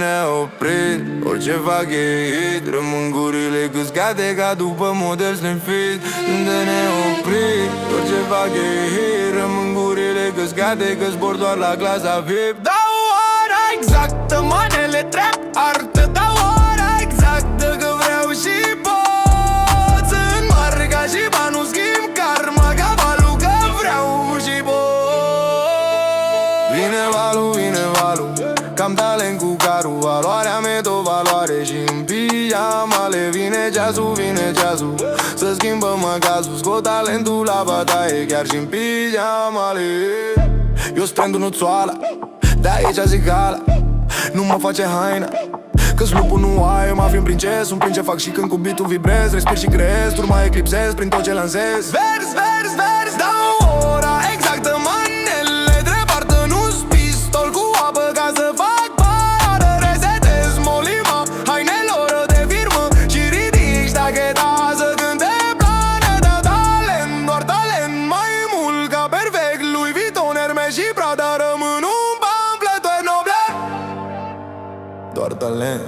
neoprit. Orice fac e hit, rămân gurile căscate ca după model slim fit. De neoprit, orice fac e hit, rămân gurile căscate că zbor doar la clasa VIP. Dau ora exactă, manele trap, artă. Dau ora exactă că vreau și pot. Sunt mare ca și banul, schimb karma ca valul, că vreau și pot. Vine valul, cam talent cu carul. Valoarea mea o valoare și în pijamale. Vine ceasul, să schimbăm cazul. Scot talentul la bătaie, chiar și în pijamale. Eu strând nuțoala, de aici zicala, nu mă face haina, că-s lupul nu ai, eu m-aflu în princes. Un prince fac și când cu beat-ul vibrez. Respir și crez, turma eclipsez prin tot ce lansez. Vers, dau ora exactă, manele dreaptă, nu-s pistol cu apă ca să fac pară. Resetez molima hainelor de firmă și ridic ștacheta să cânte planeta. Talent, doar talent, mai mult ca perfect. Louis Vuitton, Hermes și Prada rămân un pamflet noble. Doar talent.